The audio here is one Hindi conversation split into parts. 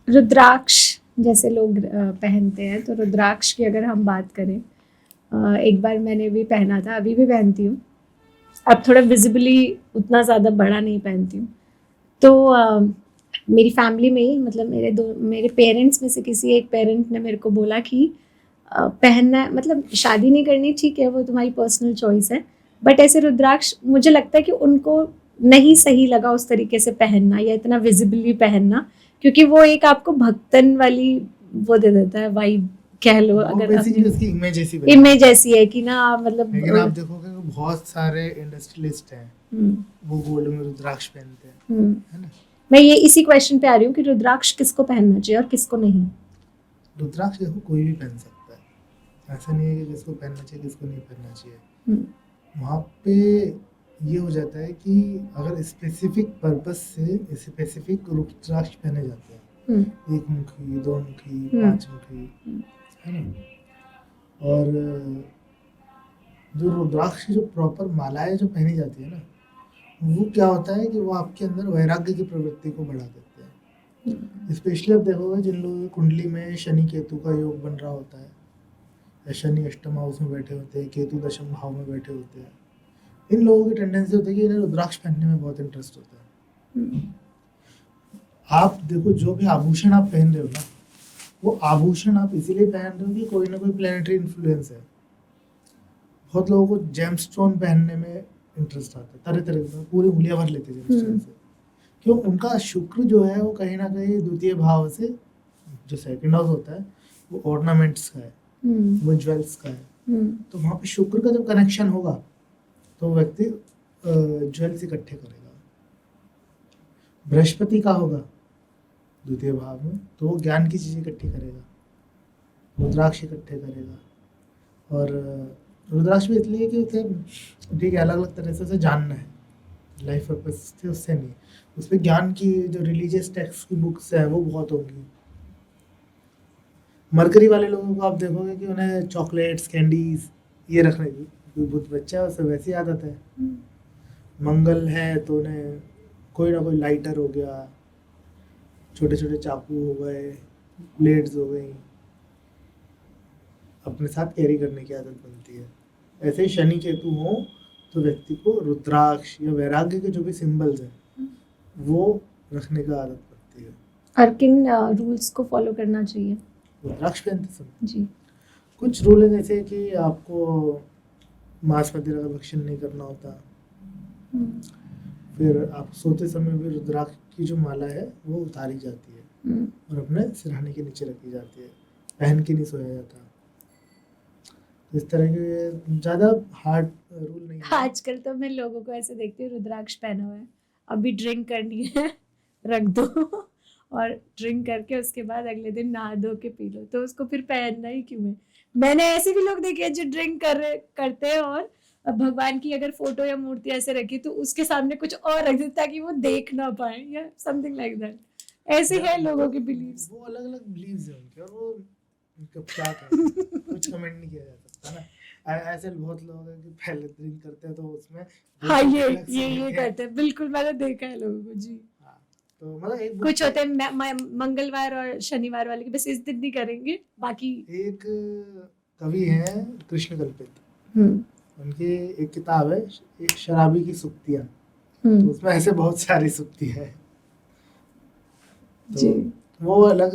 रुद्राक्ष जैसे लोग पहनते हैं, तो रुद्राक्ष की अगर हम बात करें, एक बार मैंने भी पहना था, अभी भी पहनती हूँ। अब थोड़ा विजिबली उतना ज़्यादा बड़ा नहीं पहनती हूँ। तो मेरी फैमिली में ही, मतलब मेरे पेरेंट्स में से किसी एक पेरेंट ने मेरे को बोला कि पहनना, मतलब शादी नहीं करनी, ठीक है, वो तुम्हारी पर्सनल चॉइस है, बट ऐसे रुद्राक्ष मुझे लगता है कि उनको नहीं सही लगा उस तरीके से पहनना या इतना विजिबली पहनना, क्योंकि वो एक आपको भक्तन वाली वो दे देता है वाइब, कह लो। अगर बेसिकली उसकी इमेज ऐसी है कि ना, मतलब लेकिन आप देखोगे कि बहुत सारे इंडस्ट्रियलिस्ट हैं, वो गोल्ड में रुद्राक्ष पहनते हैं, है ना। मैं ये इसी क्वेश्चन पे आ रही हूँ कि रुद्राक्ष किसको पहनना चाहिए और किसको नहीं। रुद्राक्ष देखो कोई भी पहन सकता है, ऐसा नहीं है कि किसको पहनना चाहिए किसको नहीं पहनना चाहिए। वहाँ पे ये हो जाता है कि अगर स्पेसिफिक पर्पस से स्पेसिफिक रुद्राक्ष पहने जाते हैं, एक मुखी, दो मुखी, पांच मुखी, है ना। और जो रुद्राक्ष की जो प्रॉपर मालाएं जो पहनी जाती है ना, वो क्या होता है कि वो आपके अंदर वैराग्य की प्रवृत्ति को बढ़ा देते हैं। स्पेशली आप देखोगे जिन लोगों की कुंडली में शनि केतु का योग बन रहा होता है, या शनि अष्टम हाउस में बैठे होते हैं, केतु दशम भाव में बैठे होते हैं, इन लोगों की टेंडेंसी होती है कि इन्हें रुद्राक्ष पहनने में बहुत इंटरेस्ट होता है। आप देखो जो भी आभूषण आप पहन रहे हो ना, वो आभूषण आप इसीलिए पहन रहे हो कि कोई ना कोई प्लेनेटरी इन्फ्लुएंस है। बहुत लोगों को जेमस्टोन पहनने में इंटरेस्ट आता है, तरह तरह के, पूरी उंगलियां भर लेते हैं जेमस्टोन से। क्यों? उनका शुक्र जो है वो कहीं ना कहीं द्वितीय भाव से, जो सेकंड हाउस होता है, वो ऑर्नामेंट्स का है, वो ज्वेल्स का है। तो वहाँ पे शुक्र का जब कनेक्शन होगा तो व्यक्ति ज्वेल्स इकट्ठे करेगा। बृहस्पति का होगा द्वितीय भाव में, तो वो ज्ञान की चीज़ें इकट्ठी करेगा, रुद्राक्ष इकट्ठे करेगा। और रुद्राक्ष भी इसलिए कि उसे ठीक है अलग अलग तरह से उसे जानना है, लाइफ पर्पस से उससे नहीं, उस पर ज्ञान की जो रिलीजियस टेक्स्ट की बुक्स है वो बहुत होंगी। मरकरी वाले लोगों को आप देखोगे कि उन्हें चॉकलेट्स, कैंडीज ये रखने की, कोई बुद्ध बच्चा है उसे वैसी आदत है। मंगल है तो उन्हें कोई ना कोई लाइटर हो गया, छोटे छोटे चाकू हो गए, ब्लेड्स हो गई, अपने साथ कैरी करने की आदत बनती है। ऐसे ही शनि केतु हो तो व्यक्ति को रुद्राक्ष या वैराग्य के जो भी सिंबल्स हैं वो रखने का आदत पड़ती है। और किन रूल्स को फॉलो करना चाहिए रुद्राक्ष पहनते समय? जी, कुछ रूल है जैसे कि आपको मांस मदिरा का भक्षण नहीं करना होता। फिर आप सोते समय भी रुद्राक्ष की जो माला है वो उतारी जाती है और अपने सिरहाने के नीचे रखी जाती है, पहन के नहीं सोया जाता। इस तरह के ज़्यादा हार्ड रूल नहीं है। आजकल तो मैं लोगों को ऐसे देखती हूँ, रुद्राक्ष पहना हुआ है, अभी ड्रिंक करनी है रख दो और ड्रिंक करके उसके बाद अगले दिन नहा धो के पी लो, तो उसको फिर पहनना ही क्यों है। मैंने ऐसे भी लोग देखे हैं जो ड्रिंक करते हैं और भगवान की अगर फोटो या मूर्ति ऐसे रखी तो उसके सामने कुछ और रख देते ताकि वो देख ना पाए या समथिंग लाइक दैट। ऐसे है लोगों के बिलीव्स। वो अलग अलग बिलीव्स हैं उनके, और वो क्या कहें, कुछ कमेंट नहीं किया जा सकता ना। ऐसे बहुत लोग हैं कि पहले ड्रिंक करते हैं तो उसमें हाँ ये करते हैं, बिल्कुल मैंने देखा है लोगों को जी। हाँ, तो मतलब एक कुछ होते हैं मंगलवार और शनिवार वाले, बस इस दिन नहीं करेंगे, बाकी। एक कवि हैं कृष्ण कल्पित, उनकी एक किताब है एक शराबी की सुक्तियाँ, तो उसमें ऐसे बहुत सारी सुक्ति है। तो वो अलग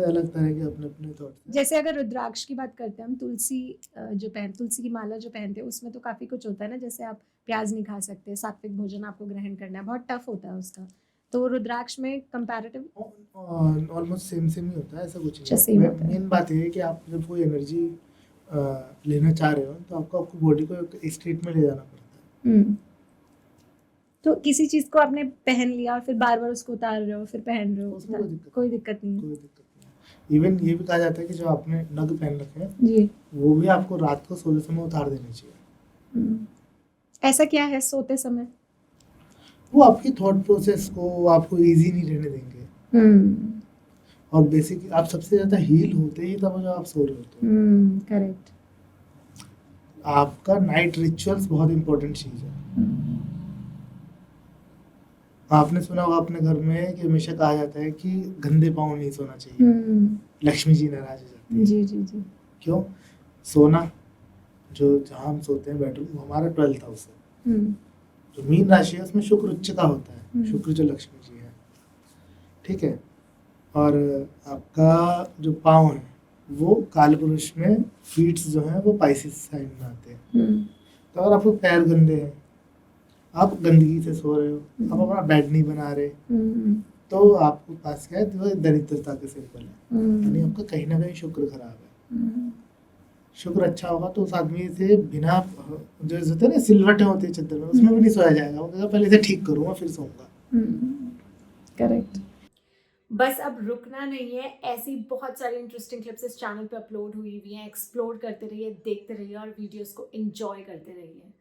अलग तरह के अपने अपने थॉट्स हैं। जैसे अगर रुद्राक्ष की बात करते हैं हम, तुलसी की माला जो पहनते हैं उसमें तो काफी कुछ होता है ना, जैसे आप प्याज नहीं खा सकते, सात्विक भोजन आपको ग्रहण करना है, बहुत टफ होता है उसका, तो रुद्राक्ष में कंपैरेटिव ऑलमोस्ट सेम सेम ही होता है, ऐसा कुछ नहीं है। मेन बात ये है कि आप जब कोई एनर्जी लेना चाह रहे हो तो आपको बॉडी को एक स्टेट में ले जाना पड़ता है। तो किसी चीज को आपने पहन लिया और फिर बार बार उसको उतार रहे हो फिर पहन रहे हो, कोई दिक्कत नहीं है। इवन ये भी कहा जाता है कि जो आपने नग पहन रखे हैं जी, वो भी आपको रात को सोते समय उतार देने चाहिए। ऐसा क्या है सोते समय? वो आपकी थॉट प्रोसेस को आपको इजी नहीं रहने देंगे। और बेसिक आप सबसे ज्यादा हील होते ही तब जब आप सो रहे होते हो। करेक्ट। आपका नाइट रिचुअल्स बहुत इंपॉर्टेंट चीज है। आपने सुना होगा अपने घर में कि हमेशा कहा जाता है कि गंदे पाँव नहीं सोना चाहिए, लक्ष्मी जी नाराज हो जाती है। जी जी जी। क्यों? सोना जो जहाँ हम सोते हैं बेडरूम, वो हमारा 12th हाउस है। जो मीन राशि है उसमें शुक्र उच्च का होता है, शुक्र जो लक्ष्मी जी है, ठीक है। और आपका जो पाँव है वो काल पुरुष में फीट्स जो हैं वो पाइसिस साइन में आते हैं। तो अगर आपके पैर गंदे हैं, आप गंदगी से सो रहे हो, आप अपना बेड नहीं बना रहे, तो आपके पास क्या है, तो दरिद्रता के सिंबल है, यानी आपका कहीं ना कहीं शुक्र खराब है। शुक्र अच्छा होगा तो उस आदमी से बिना जो होते हैं ना सिलवटें होती है चद्दर में, उसमें भी नहीं सोया जाएगा, वो कहेगा पहले से ठीक करूँगा फिर सोऊंगा। करेक्ट। बस अब रुकना नहीं है, ऐसी बहुत सारी इंटरेस्टिंग क्लिप्स इस चैनल पे अपलोड हुई हैं। एक्सप्लोर करते रहिए, देखते रहिए और वीडियोस को एंजॉय करते रहिए।